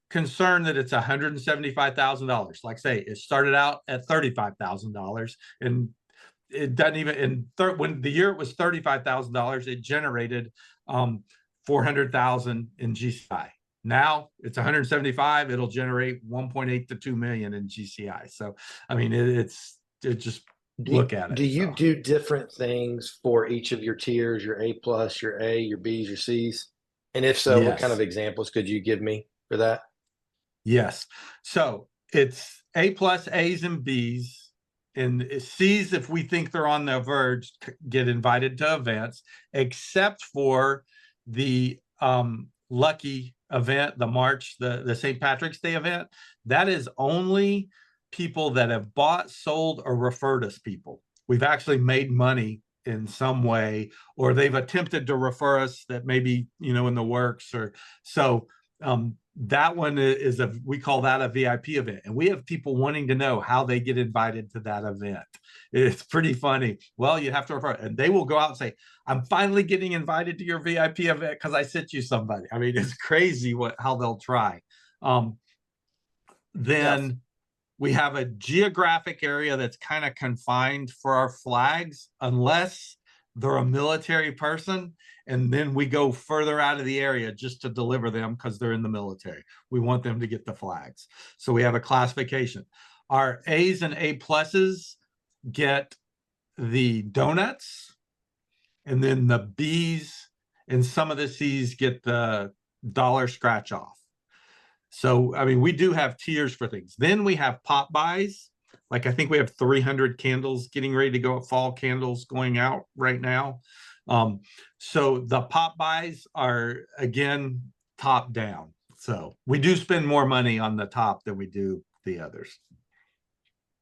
Speaker 2: concerned that it's $175,000. Like, say, it started out at $35,000, and it doesn't even when the year it was $35,000, it generated 400,000 in GCI. Now it's 175. It'll generate 1.8 to 2 million in GCI. So, I mean, it just look at it.
Speaker 4: Do you do different things for each of your tiers, your A+, your A, your B's, your C's? And if so, what kind of examples could you give me for that?
Speaker 2: Yes. So it's A+, A's, and B's. And C's, if we think they're on the verge, get invited to events, except for the lucky event, the March, the St. Patrick's Day event. That is only people that have bought, sold, or referred us people. We've actually made money in some way, or they've attempted to refer us that maybe, in the works, or so. That one is we call that a VIP event. And we have people wanting to know how they get invited to that event. It's pretty funny. Well, you have to refer, and they will go out and say, I'm finally getting invited to your VIP event because I sent you somebody. I mean, it's crazy how they'll try. Then yes. We have a geographic area that's kind of confined for our flags, unless they're a military person, and then we go further out of the area just to deliver them because they're in the military. We want them to get the flags. So we have a classification. Our A's and A pluses get the donuts, and then the B's and some of the C's get the dollar scratch off. So, I mean, we do have tiers for things. Then we have pop buys. Like, I think we have 300 candles getting ready to go, fall candles going out right now. So the pop buys are, again, top down. So we do spend more money on the top than we do the others.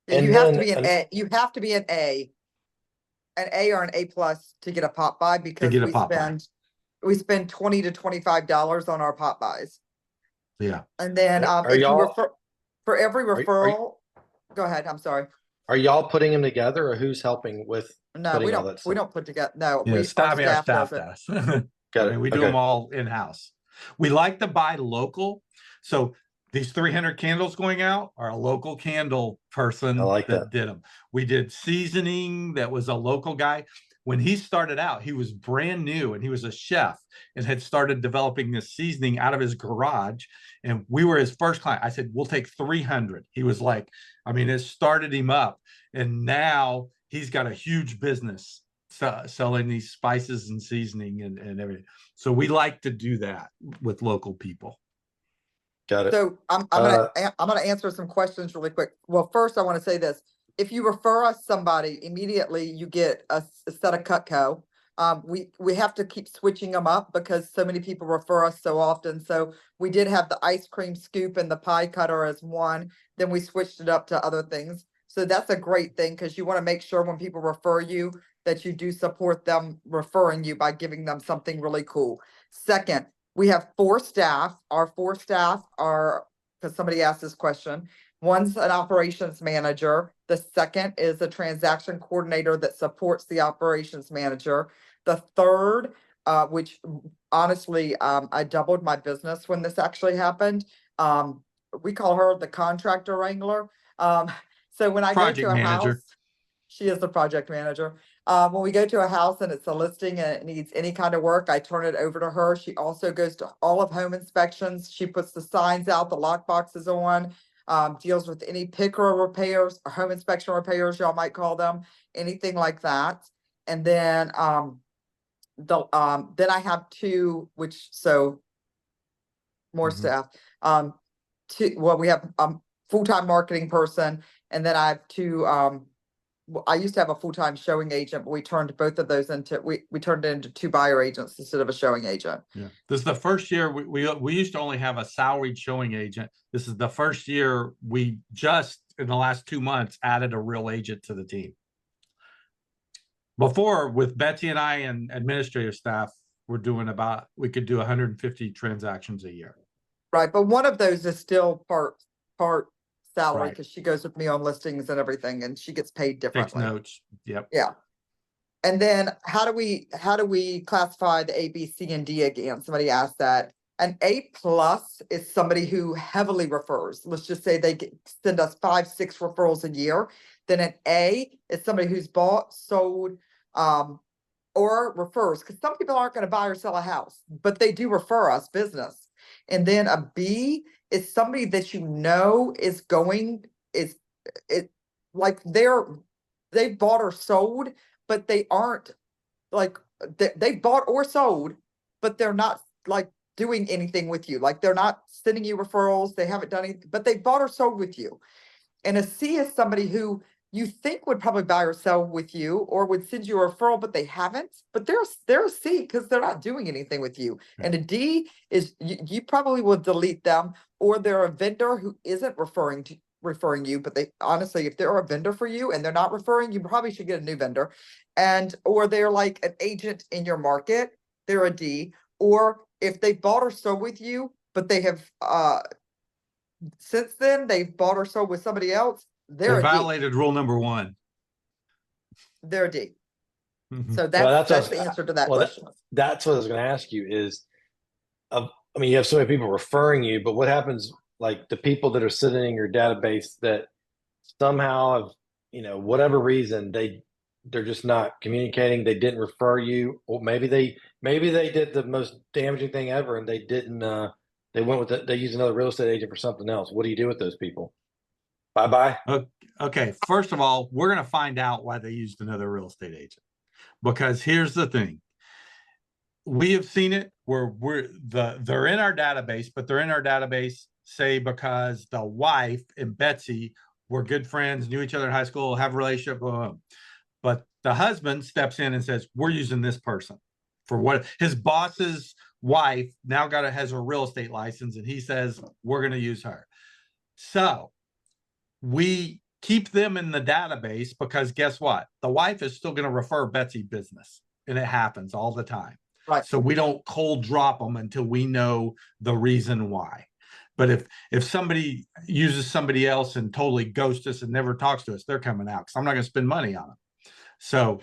Speaker 3: And you have to be an A. You have to be an A or an A plus to get a pop buy, because we spend $20 to $25 on our pop buys.
Speaker 2: Yeah.
Speaker 3: And then if you refer for every referral, go ahead. I'm sorry.
Speaker 4: Are y'all putting them together, or who's helping with?
Speaker 3: No, we don't. We don't put together. No,
Speaker 2: our staff does.
Speaker 4: Got it.
Speaker 2: We do them all in house. We like to buy local. So these 300 candles going out are a local candle person that did them. We did seasoning. That was a local guy. When he started out, he was brand new, and he was a chef and had started developing this seasoning out of his garage. And we were his first client. I said, we'll take 300. He was like, I mean, it started him up. And now he's got a huge business selling these spices and seasoning and everything. So we like to do that with local people.
Speaker 4: Got it.
Speaker 3: So I'm gonna answer some questions really quick. Well, first I want to say this. If you refer us somebody, immediately you get a set of Cutco. We have to keep switching them up because so many people refer us so often. So we did have the ice cream scoop and the pie cutter as one. Then we switched it up to other things. So that's a great thing, because you want to make sure when people refer you that you do support them referring you by giving them something really cool. Second, we have 4 staff. Our 4 staff are, because somebody asked this question, one's an operations manager. The second is a transaction coordinator that supports the operations manager. The third, which honestly, I doubled my business when this actually happened. We call her the contractor wrangler. So when I go to a house, she is the project manager. When we go to a house and it's a listing and it needs any kind of work, I turn it over to her. She also goes to all of home inspections. She puts the signs out, the lock boxes on. Deals with any picker repairs or home inspection repairs, y'all might call them, anything like that. And then then I have 2, more staff. We have full-time marketing person, and then I have 2. I used to have a full-time showing agent, but we turned both of those into we turned it into 2 buyer agents instead of a showing agent.
Speaker 2: Yeah, this is the first year we used to only have a salaried showing agent. This is the first year we just in the last 2 months added a real agent to the team. Before, with Betsy and I and administrative staff, we could do 150 transactions a year.
Speaker 3: Right, but one of those is still part salary, because she goes with me on listings and everything, and she gets paid differently.
Speaker 2: Takes notes. Yep.
Speaker 3: Yeah. And then how do we classify the A, B, C, and D again? Somebody asked that. An A plus is somebody who heavily refers. Let's just say they send us 5, 6 referrals a year. Then an A is somebody who's bought, sold, or refers, because some people aren't going to buy or sell a house, but they do refer us business. And then a B is somebody that they've bought or sold, but they aren't like they bought or sold, but they're not like doing anything with you. Like, they're not sending you referrals. They haven't done anything, but they bought or sold with you. And a C is somebody who you think would probably buy or sell with you or would send you a referral, but they haven't. But they're a C because they're not doing anything with you.
Speaker 2: Okay.
Speaker 3: And a D is you probably will delete them, or they're a vendor who isn't referring referring you, but they honestly, if they're a vendor for you and they're not referring, you probably should get a new vendor. And, or they're like an agent in your market, they're a D. Or if they bought or sold with you, but they have, since then they've bought or sold with somebody else,
Speaker 2: They
Speaker 3: they're a D.
Speaker 2: violated rule number 1.
Speaker 3: They're a D.
Speaker 2: Mhm.
Speaker 3: So
Speaker 4: Well,
Speaker 3: that's the answer to that question.
Speaker 4: That's what I was going to ask you is, I mean, you have so many people referring you, but what happens, like the people that are sitting in your database that somehow have, whatever reason, they're just not communicating, they didn't refer you, or maybe they did the most damaging thing ever and they didn't, they went with it, they used another real estate agent for something else. What do you do with those people? Bye-bye.
Speaker 2: Okay. First of all, we're going to find out why they used another real estate agent, because here's the thing. We have seen it where they're in our database, but they're in our database, say, because the wife and Betsy were good friends, knew each other in high school, have a relationship, but the husband steps in and says, we're using this person for what his boss's wife now has a real estate license, and he says, we're going to use her. So we keep them in the database because guess what? The wife is still going to refer Betsy business, and it happens all the time.
Speaker 3: Right.
Speaker 2: So we don't cold drop them until we know the reason why. But if somebody uses somebody else and totally ghosts us and never talks to us, they're coming out because I'm not going to spend money on them. So.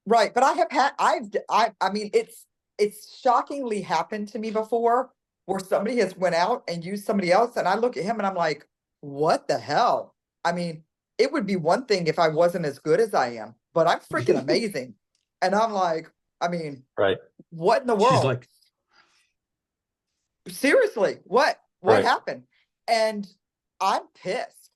Speaker 3: Right. But I mean, it's shockingly happened to me before where somebody has went out and used somebody else. And I look at him and I'm like, what the hell? I mean, it would be one thing if I wasn't as good as I am, but I'm freaking amazing. And I'm like, I mean,
Speaker 4: right.
Speaker 3: What in the world?
Speaker 2: She's like,
Speaker 3: seriously, what
Speaker 4: Right.
Speaker 3: happened? And I'm pissed,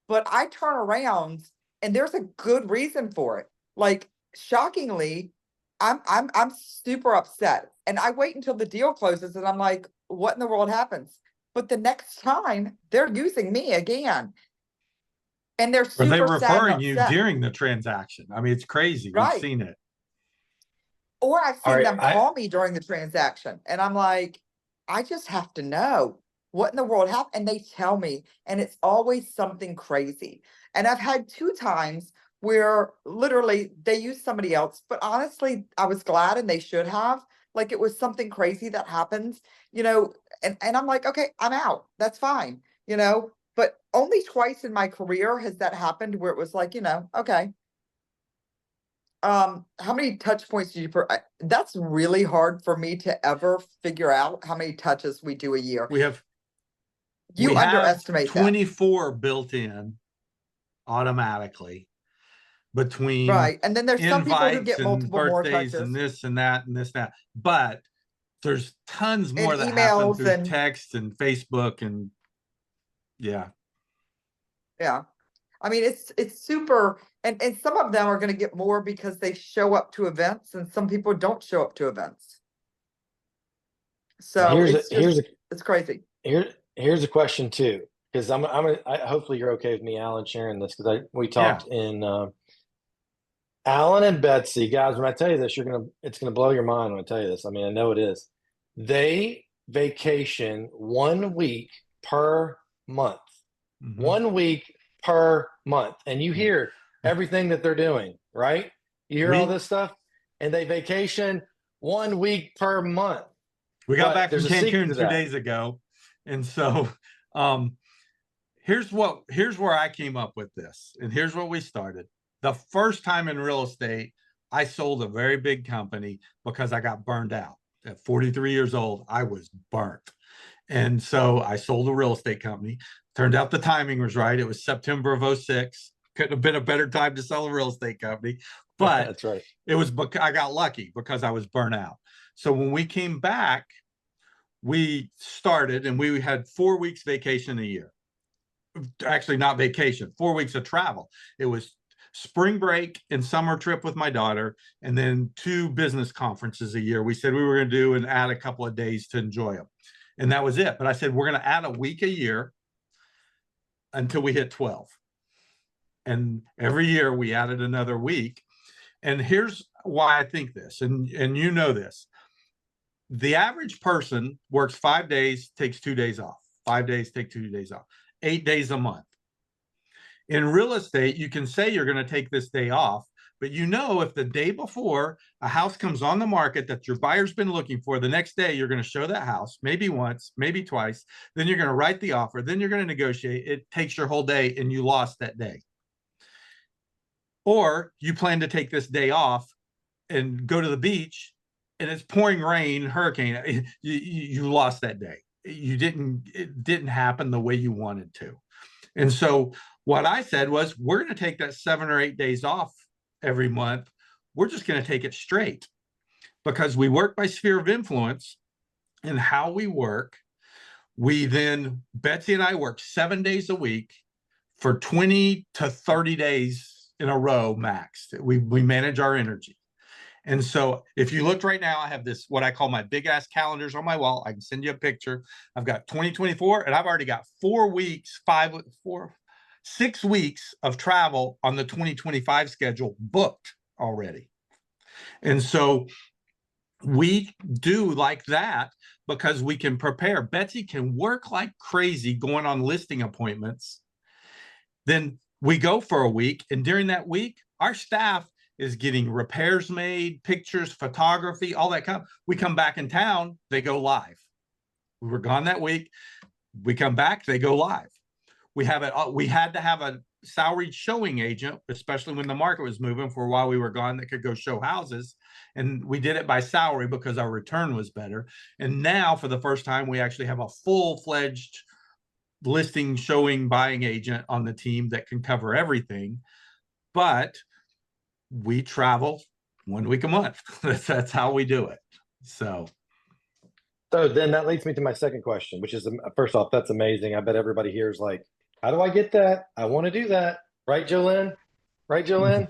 Speaker 3: but I turn around and there's a good reason for it. Like, shockingly, I'm super upset. And I wait until the deal closes and I'm like, what in the world happens? But the next time they're using me again. And they're
Speaker 2: Are
Speaker 3: super
Speaker 2: they
Speaker 3: sad and
Speaker 2: referring you
Speaker 3: upset.
Speaker 2: during the transaction? I mean, it's crazy.
Speaker 3: Right.
Speaker 2: We've seen it.
Speaker 3: Or I've
Speaker 4: All
Speaker 3: seen
Speaker 4: right,
Speaker 3: them call me during the transaction and I'm like, I just have to know what in the world happened. And they tell me, and it's always something crazy. And I've had 2 times where literally they used somebody else, but honestly, I was glad and they should have. Like it was something crazy that happens, and I'm like, okay, I'm out. That's fine, but only twice in my career has that happened where it was like, okay. How many touch points do you that's really hard for me to ever figure out how many touches we do a year.
Speaker 2: We have
Speaker 3: underestimate
Speaker 2: 24 built in automatically between
Speaker 3: right. And then there's some people who
Speaker 2: invites
Speaker 3: get
Speaker 2: and
Speaker 3: multiple more
Speaker 2: birthdays
Speaker 3: touches
Speaker 2: and this and that and this and that. But there's tons more
Speaker 3: and
Speaker 2: that happen
Speaker 3: emails
Speaker 2: through
Speaker 3: and
Speaker 2: text and Facebook and yeah.
Speaker 3: I mean, it's super, and some of them are going to get more because they show up to events, and some people don't show up to events. So it's crazy.
Speaker 4: Here's a question too, because hopefully you're okay with me, Alan, sharing this because we talked in Alan and Betsy, guys. When I tell you this, it's gonna blow your mind when I tell you this. I mean, I know it is. They vacation 1 week per month.
Speaker 2: Mm-hmm.
Speaker 4: 1 week per month, and you hear everything that they're doing, right? You hear all this stuff, and they vacation 1 week per month.
Speaker 2: We got back from Cancun 2 days ago, and so here's where I came up with this, and here's what we started. The first time in real estate, I sold a very big company because I got burned out. At 43 years old, I was burnt. And so I sold a real estate company. Turned out the timing was right. It was September of 2006. Couldn't have been a better time to sell a real estate company. But
Speaker 4: that's right.
Speaker 2: It was I got lucky because I was burnt out. So when we came back, we started and we had 4 weeks vacation a year. Actually, not vacation, 4 weeks of travel. It was spring break and summer trip with my daughter, and then 2 business conferences a year. We said we were going to do and add a couple of days to enjoy them. And that was it. But I said, we're going to add a week a year until we hit 12. And every year we added another week. And here's why I think this, and this. The average person works 5 days, takes 2 days off. 5 days, take 2 days off, 8 days a month. In real estate, you can say you're going to take this day off, but you know, if the day before a house comes on the market that your buyer's been looking for, the next day you're going to show that house, maybe once, maybe twice, then you're going to write the offer, then you're going to negotiate. It takes your whole day and you lost that day. Or you plan to take this day off and go to the beach and it's pouring rain, hurricane, you lost that day. It didn't happen the way you wanted to. And so what I said was, we're going to take that 7 or 8 days off every month. We're just going to take it straight, because we work by sphere of influence, and how we work. Betsy and I work 7 days a week for 20 to 30 days in a row max. We manage our energy. And so if you looked right now, I have this, what I call my big ass calendars on my wall. I can send you a picture. I've got 2024, and I've already got 6 weeks of travel on the 2025 schedule booked already. And so we do like that because we can prepare. Betsy can work like crazy going on listing appointments. Then we go for a week, and during that week, our staff is getting repairs made, pictures, photography, all that kind. We come back in town, they go live. We were gone that week. We come back, they go live. We had to have a salaried showing agent, especially when the market was moving, for a while we were gone, that could go show houses. And we did it by salary because our return was better. And now, for the first time, we actually have a full-fledged listing, showing, buying agent on the team that can cover everything. But we travel 1 week a month. That's how we do it. So
Speaker 4: then that leads me to my second question, which is, first off, that's amazing. I bet everybody here is like, how do I get that? I want to do that. Right, Jolene? Right, Jolene?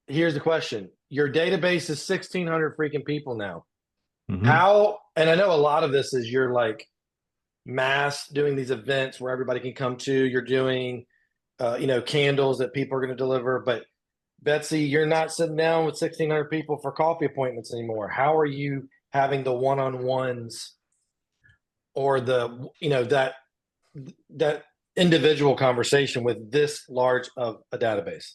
Speaker 4: Here's the question. Your database is 1,600 freaking people now.
Speaker 2: mm-hmm.
Speaker 4: How, and I know a lot of this is you're like mass doing these events where everybody can come to, you're doing, candles that people are going to deliver, but Betsy, you're not sitting down with 1,600 people for coffee appointments anymore. How are you having the one-on-ones or the, that individual conversation with this large of a database?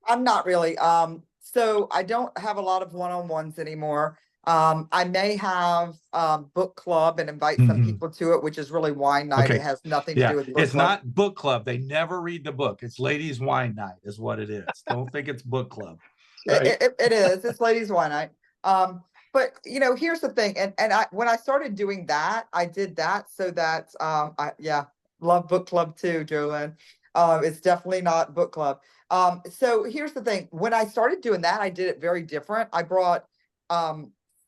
Speaker 3: I'm not really. So I don't have a lot of one-on-ones anymore. I may have book club and invite some people to it, which is really wine night.
Speaker 2: Okay.
Speaker 3: It has nothing to do with book
Speaker 2: it's
Speaker 3: club.
Speaker 2: not book club. They never read the book. It's ladies wine night is what it is. Don't think it's book club.
Speaker 3: Right. It is. It's ladies wine night. But here's the thing. And when I started doing that, I did that so that love book club too, Jolene. It's definitely not book club. So here's the thing. When I started doing that, I did it very different. I brought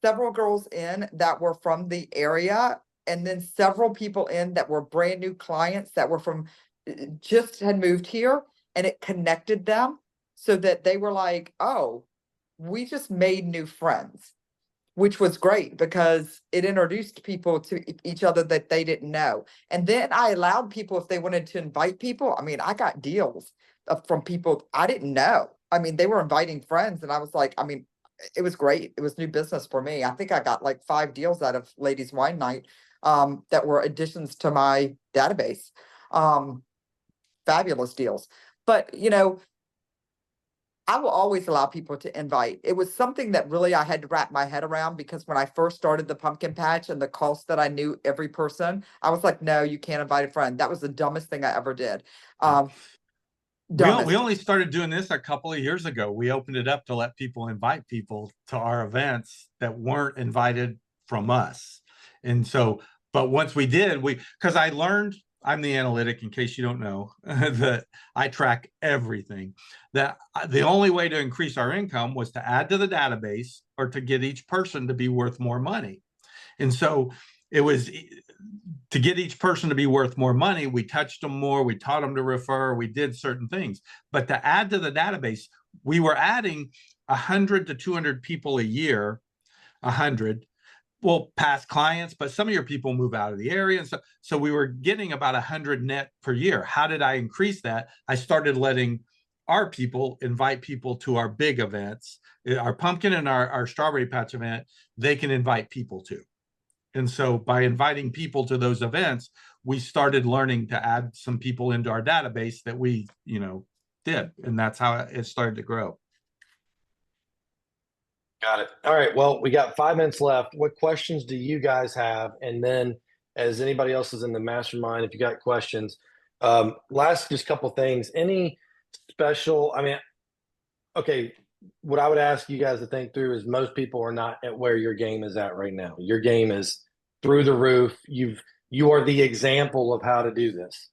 Speaker 3: several girls in that were from the area, and then several people in that were brand new clients that were just had moved here, and it connected them so that they were like, oh, we just made new friends, which was great because it introduced people to each other that they didn't know. And then I allowed people, if they wanted to invite people, I got deals from people I didn't know. They were inviting friends, and I was like, it was great. It was new business for me. I think I got like 5 deals out of Ladies Wine Night that were additions to my database. Fabulous deals. But, I will always allow people to invite. It was something that really I had to wrap my head around, because when I first started the pumpkin patch and the cost that I knew every person, I was like, no, you can't invite a friend. That was the dumbest thing I ever did.
Speaker 2: We only started doing this a couple of years ago. We opened it up to let people invite people to our events that weren't invited from us. And so, but once we did, because I learned, I'm the analytic, in case you don't know, that I track everything, that the only way to increase our income was to add to the database or to get each person to be worth more money. And so it was to get each person to be worth more money. We touched them more. We taught them to refer. We did certain things. But to add to the database, we were adding 100 to 200 people a year, 100, well, past clients, but some of your people move out of the area. And so we were getting about 100 net per year. How did I increase that? I started letting our people invite people to our big events, our pumpkin and our strawberry patch event, they can invite people to. And so by inviting people to those events, we started learning to add some people into our database that we, did. And that's how it started to grow.
Speaker 4: Got it. All right. Well, we got 5 minutes left. What questions do you guys have? And then, as anybody else is in the mastermind, if you got questions, last just couple things. Any special? I mean, okay. What I would ask you guys to think through is most people are not at where your game is at right now. Your game is through the roof. You are the example of how to do this.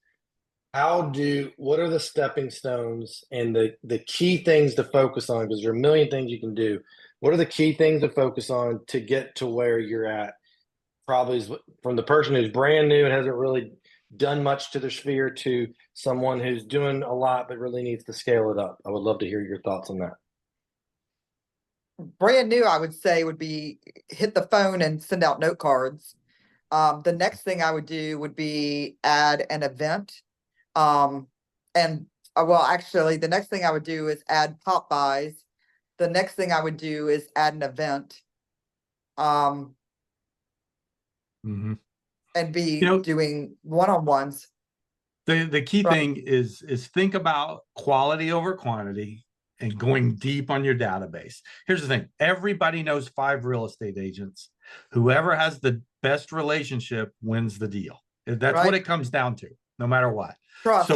Speaker 4: What are the stepping stones and the key things to focus on? Because there are a million things you can do. What are the key things to focus on to get to where you're at? Probably from the person who's brand new and hasn't really done much to their sphere to someone who's doing a lot but really needs to scale it up. I would love to hear your thoughts on that.
Speaker 3: Brand new, I would say, would be hit the phone and send out note cards. The next thing I would do would be add an event. Actually, the next thing I would do is add pop buys. The next thing I would do is add an event. And be doing one-on-ones.
Speaker 2: The key thing is think about quality over quantity and going deep on your database. Here's the thing. Everybody knows 5 real estate agents. Whoever has the best relationship wins the deal. That's what it comes down to, no matter what.
Speaker 3: Trust.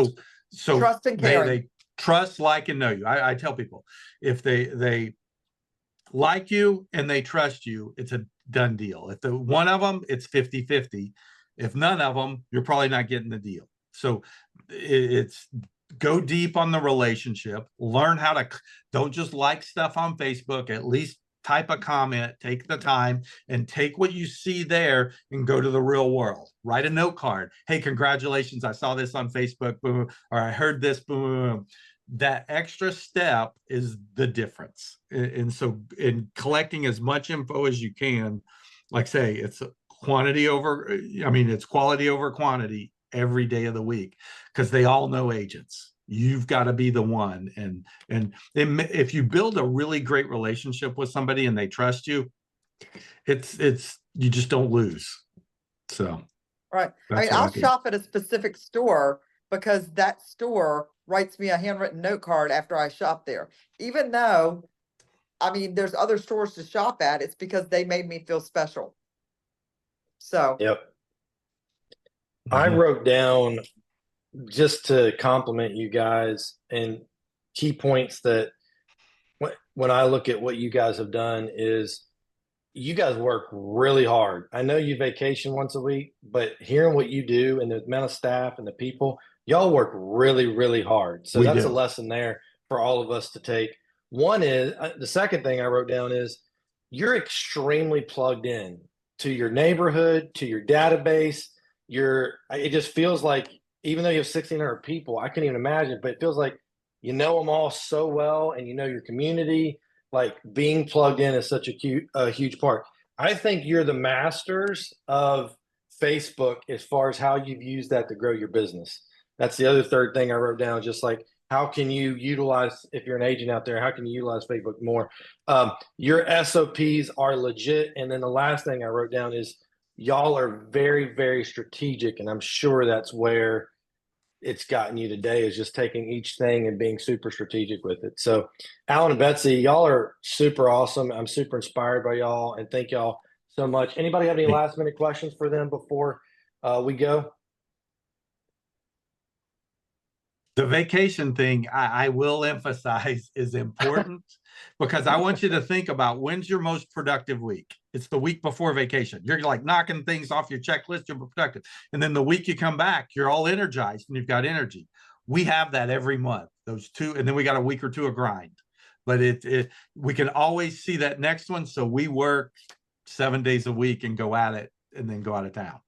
Speaker 2: So
Speaker 3: trust and caring.
Speaker 2: They trust, like, and know you. I tell people, if they like you and they trust you, it's a done deal. If the one of them, it's 50-50. If none of them, you're probably not getting the deal. So it's go deep on the relationship, learn how to, don't just like stuff on Facebook, at least type a comment, take the time and take what you see there and go to the real world. Write a note card. Hey, congratulations. I saw this on Facebook, boom, or I heard this, boom. That extra step is the difference. And so in collecting as much info as you can, like say, it's quality over quantity every day of the week, because they all know agents. You've got to be the one. And if you build a really great relationship with somebody and they trust you, it's you just don't lose. So
Speaker 3: right. I mean, I'll shop at a specific store because that store writes me a handwritten note card after I shop there. Even though, I mean, there's other stores to shop at, it's because they made me feel special. So.
Speaker 4: Yep. I wrote down, just to compliment you guys, and key points that when I look at what you guys have done is you guys work really hard. I know you vacation once a week, but hearing what you do and the amount of staff and the people, y'all work really, really hard. So that's a lesson there for all of us to take. One is, the second thing I wrote down is you're extremely plugged in to your neighborhood, to your database. It just feels like, even though you have 1,600 people, I couldn't even imagine, but it feels like you know them all so well, and you know your community. Like, being plugged in is such a huge part. I think you're the masters of Facebook as far as how you've used that to grow your business. That's the other third thing I wrote down, just like, how can you utilize, if you're an agent out there, how can you utilize Facebook more? Your SOPs are legit. And then the last thing I wrote down is y'all are very, very strategic. And I'm sure that's where it's gotten you today, is just taking each thing and being super strategic with it. So Alan and Betsy, y'all are super awesome. I'm super inspired by y'all, and thank y'all so much. Anybody have any last minute questions for them before we go?
Speaker 2: The vacation thing, I will emphasize, is important because I want you to think about, when's your most productive week? It's the week before vacation. You're like knocking things off your checklist, you're productive. And then the week you come back, you're all energized and you've got energy. We have that every month, those two, and then we got a week or two of grind. But we can always see that next one. So we work 7 days a week and go at it, and then go out of town.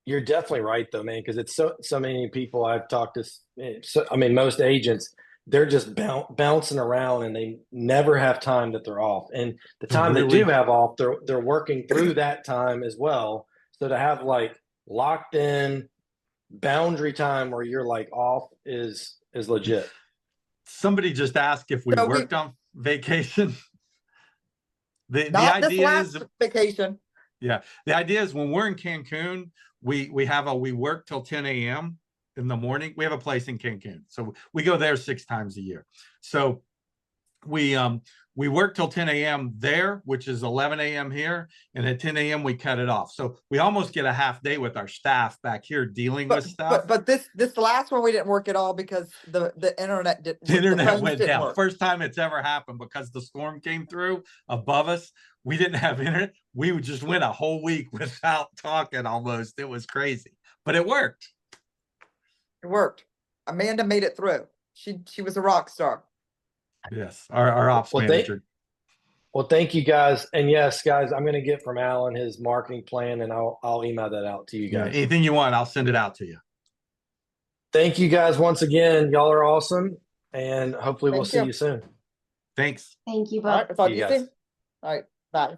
Speaker 4: You're definitely right, though, man, because it's so many people I've talked to. I mean, most agents, they're just bouncing around, and they never have time that they're off. And the time they do have off, they're working through that time as well. So to have like locked in boundary time where you're like off is legit.
Speaker 2: Somebody just asked if we
Speaker 3: So
Speaker 2: worked on vacation. The
Speaker 3: Not this
Speaker 2: idea is,
Speaker 3: last vacation.
Speaker 2: yeah, the idea is when we're in Cancun, we work till 10 a.m. in the morning. We have a place in Cancun, so we go there 6 times a year. So we work till 10 a.m. there, which is 11 a.m. here, and at 10 a.m. we cut it off. So we almost get a half day with our staff back here dealing with stuff.
Speaker 3: But this last one we didn't work at all because the internet didn't.
Speaker 2: The internet went down.
Speaker 3: Work.
Speaker 2: First time it's ever happened because the storm came through above us. We didn't have internet. We just went a whole week without talking almost. It was crazy, but it worked.
Speaker 3: It worked. Amanda made it through. She was a rock star.
Speaker 2: Yes, our ops manager.
Speaker 4: Well, thank you guys. And yes, guys, I'm going to get from Alan his marketing plan, and I'll email that out to you guys.
Speaker 2: Yeah, anything you want, I'll send it out to you.
Speaker 4: Thank you guys once again. Y'all are awesome, and hopefully we'll see you soon.
Speaker 2: Thanks.
Speaker 5: Thank you
Speaker 3: All right,
Speaker 5: both.
Speaker 3: talk
Speaker 4: See
Speaker 3: to
Speaker 4: you
Speaker 3: you
Speaker 4: guys.
Speaker 3: soon. All right, bye.